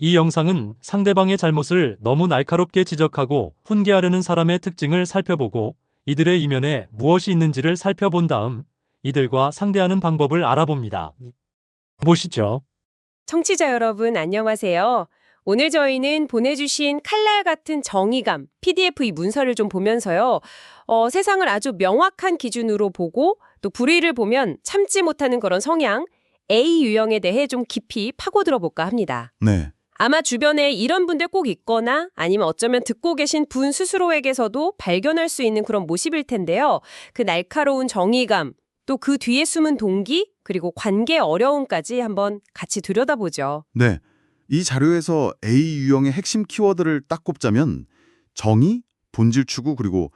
이 영상은 상대방의 잘못을 너무 날카롭게 지적하고 훈계하려는 사람의 특징을 살펴보고 이들의 이면에 무엇이 있는지를 살펴본 다음 이들과 상대하는 방법을 알아봅니다. 보시죠. 청취자 여러분, 안녕하세요. 오늘 저희는 보내주신 칼날 같은 정의감, PDF 이 문서를 좀 보면서요. 세상을 아주 명확한 기준으로 보고 또 불의를 보면 참지 못하는 그런 성향, A 유형에 대해 좀 깊이 파고들어 볼까 합니다. 네. 아마 주변에 이런 분들 꼭 있거나 아니면 어쩌면 듣고 계신 분 스스로에게서도 발견할 수 있는 그런 모습일 텐데요. 그 날카로운 정의감, 또 그 뒤에 숨은 동기, 그리고 관계 어려움까지 한번 같이 들여다보죠. 네. 이 자료에서 A 유형의 핵심 키워드를 딱 꼽자면 정의, 본질 추구, 그리고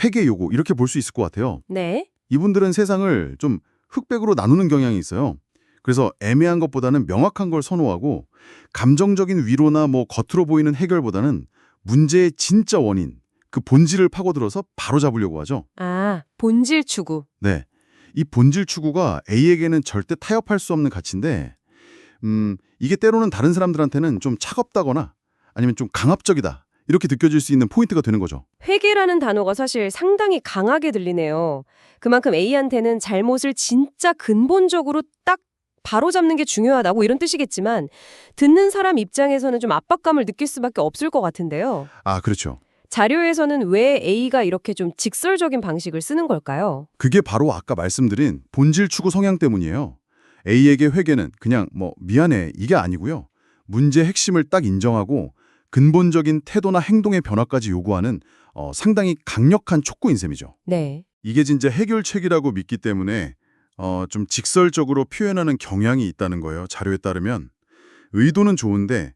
회계 요구 이렇게 볼 수 있을 것 같아요. 네. 이분들은 세상을 좀 흑백으로 나누는 경향이 있어요. 그래서 애매한 것보다는 명확한 걸 선호하고 감정적인 위로나 겉으로 보이는 해결보다는 문제의 진짜 원인, 그 본질을 파고들어서 바로 잡으려고 하죠. 아, 본질 추구. 네. 이 본질 추구가 A에게는 절대 타협할 수 없는 가치인데 이게 때로는 다른 사람들한테는 좀 차갑다거나 아니면 좀 강압적이다 이렇게 느껴질 수 있는 포인트가 되는 거죠. 회계라는 단어가 사실 상당히 강하게 들리네요. 그만큼 A한테는 잘못을 진짜 근본적으로 딱 바로잡는 게 중요하다고 이런 뜻이겠지만 듣는 사람 입장에서는 좀 압박감을 느낄 수밖에 없을 것 같은데요. 아, 그렇죠. 자료에서는 왜 A가 이렇게 좀 직설적인 방식을 쓰는 걸까요? 그게 바로 아까 말씀드린 본질 추구 성향 때문이에요. A에게 회계는 그냥 미안해 이게 아니고요. 문제의 핵심을 딱 인정하고 근본적인 태도나 행동의 변화까지 요구하는 상당히 강력한 촉구인 셈이죠. 네. 이게 진짜 해결책이라고 믿기 때문에 좀 직설적으로 표현하는 경향이 있다는 거예요. 자료에 따르면. 의도는 좋은데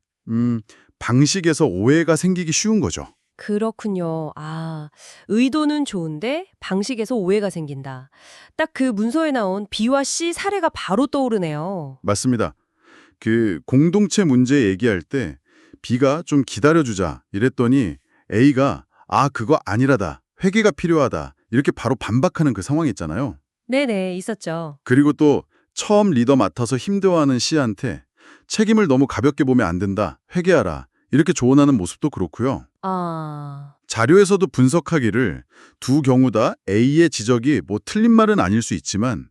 방식에서 오해가 생기기 쉬운 거죠. 그렇군요. 아, 의도는 좋은데 방식에서 오해가 생긴다. 딱 그 문서에 나온 B와 C 사례가 바로 떠오르네요. 맞습니다. 그 공동체 문제 얘기할 때 B가 좀 기다려주자 이랬더니 A가 그거 아니라다. 회계가 필요하다. 이렇게 바로 반박하는 그 상황이 있잖아요. 네네, 있었죠. 그리고 또 처음 리더 맡아서 힘들어하는 C한테 책임을 너무 가볍게 보면 안 된다. 회개하라. 이렇게 조언하는 모습도 그렇고요. 아, 자료에서도 분석하기를 두 경우 다 A의 지적이 틀린 말은 아닐 수 있지만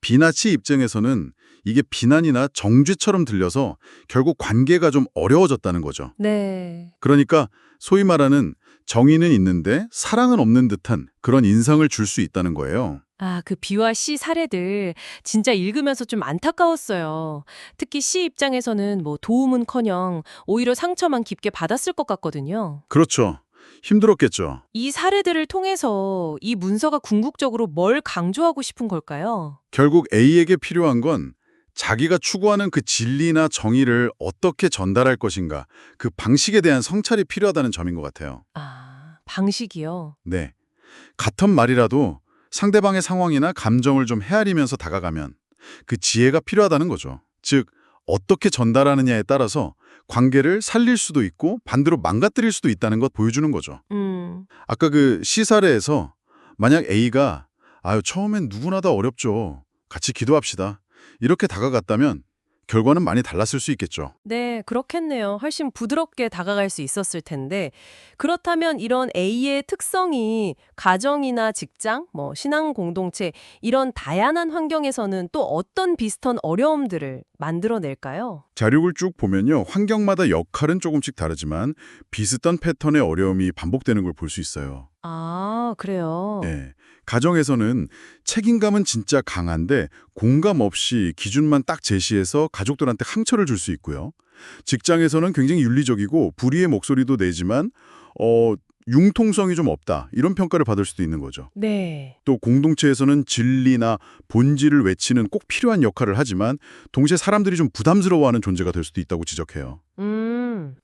B나 C 입장에서는 이게 비난이나 정죄처럼 들려서 결국 관계가 좀 어려워졌다는 거죠. 네. 그러니까 소위 말하는 정의는 있는데 사랑은 없는 듯한 그런 인상을 줄 수 있다는 거예요. 아, 그 B와 C 사례들 진짜 읽으면서 좀 안타까웠어요. 특히 C 입장에서는 도움은커녕 오히려 상처만 깊게 받았을 것 같거든요. 그렇죠. 힘들었겠죠. 이 사례들을 통해서 이 문서가 궁극적으로 뭘 강조하고 싶은 걸까요? 결국 A에게 필요한 건 자기가 추구하는 그 진리나 정의를 어떻게 전달할 것인가, 그 방식에 대한 성찰이 필요하다는 점인 것 같아요. 아, 방식이요. 네. 같은 말이라도 상대방의 상황이나 감정을 좀 헤아리면서 다가가면 그 지혜가 필요하다는 거죠. 즉, 어떻게 전달하느냐에 따라서 관계를 살릴 수도 있고 반대로 망가뜨릴 수도 있다는 것 보여주는 거죠. 아까 그 시사례에서 만약 A가 처음엔 누구나 다 어렵죠. 같이 기도합시다. 이렇게 다가갔다면 결과는 많이 달랐을 수 있겠죠. 네, 그렇겠네요. 훨씬 부드럽게 다가갈 수 있었을 텐데 그렇다면 이런 A의 특성이 가정이나 직장, 신앙 공동체 이런 다양한 환경에서는 또 어떤 비슷한 어려움들을 만들어낼까요? 자료를 쭉 보면요. 환경마다 역할은 조금씩 다르지만 비슷한 패턴의 어려움이 반복되는 걸 볼 수 있어요. 아, 그래요. 예. 가정에서는 책임감은 진짜 강한데 공감 없이 기준만 딱 제시해서 가족들한테 상처를 줄 수 있고요. 직장에서는 굉장히 윤리적이고 불의의 목소리도 내지만 융통성이 좀 없다. 이런 평가를 받을 수도 있는 거죠. 네. 또 공동체에서는 진리나 본질을 외치는 꼭 필요한 역할을 하지만 동시에 사람들이 좀 부담스러워하는 존재가 될 수도 있다고 지적해요.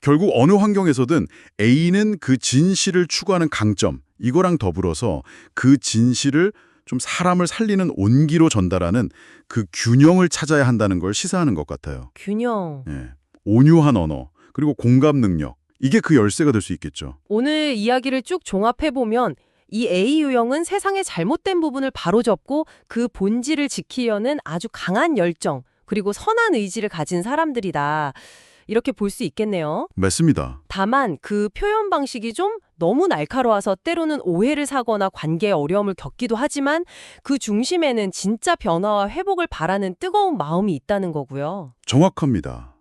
결국 어느 환경에서든 A는 그 진실을 추구하는 강점, 이거랑 더불어서 그 진실을 좀 사람을 살리는 온기로 전달하는 그 균형을 찾아야 한다는 걸 시사하는 것 같아요. 균형. 예. 온유한 언어, 그리고 공감 능력, 이게 그 열쇠가 될 수 있겠죠. 오늘 이야기를 쭉 종합해보면 이 A 유형은 세상의 잘못된 부분을 바로잡고 그 본질을 지키려는 아주 강한 열정, 그리고 선한 의지를 가진 사람들이다. 이렇게 볼 수 있겠네요. 맞습니다. 다만 그 표현 방식이 좀 너무 날카로워서 때로는 오해를 사거나 관계에 어려움을 겪기도 하지만 그 중심에는 진짜 변화와 회복을 바라는 뜨거운 마음이 있다는 거고요. 정확합니다.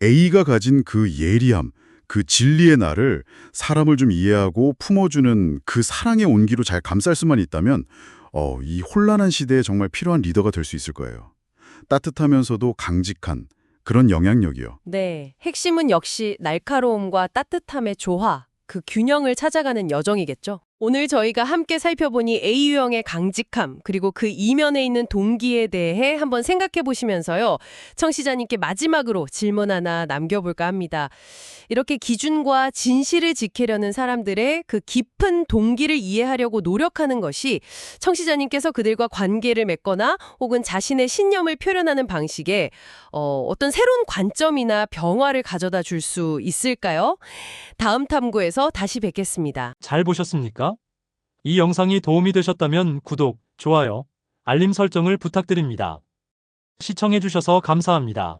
A가 가진 그 예리함, 그 진리의 날을 사람을 좀 이해하고 품어주는 그 사랑의 온기로 잘 감쌀 수만 있다면 이 혼란한 시대에 정말 필요한 리더가 될 수 있을 거예요. 따뜻하면서도 강직한 그런 영향력이요. 네, 핵심은 역시 날카로움과 따뜻함의 조화, 그 균형을 찾아가는 여정이겠죠. 오늘 저희가 함께 살펴보니 A유형의 강직함, 그리고 그 이면에 있는 동기에 대해 한번 생각해 보시면서요. 청취자님께 마지막으로 질문 하나 남겨볼까 합니다. 이렇게 기준과 진실을 지키려는 사람들의 그 깊은 동기를 이해하려고 노력하는 것이 청취자님께서 그들과 관계를 맺거나 혹은 자신의 신념을 표현하는 방식에 어떤 새로운 관점이나 변화를 가져다 줄 수 있을까요? 다음 탐구에서 다시 뵙겠습니다. 잘 보셨습니까? 이 영상이 도움이 되셨다면 구독, 좋아요, 알림 설정을 부탁드립니다. 시청해주셔서 감사합니다.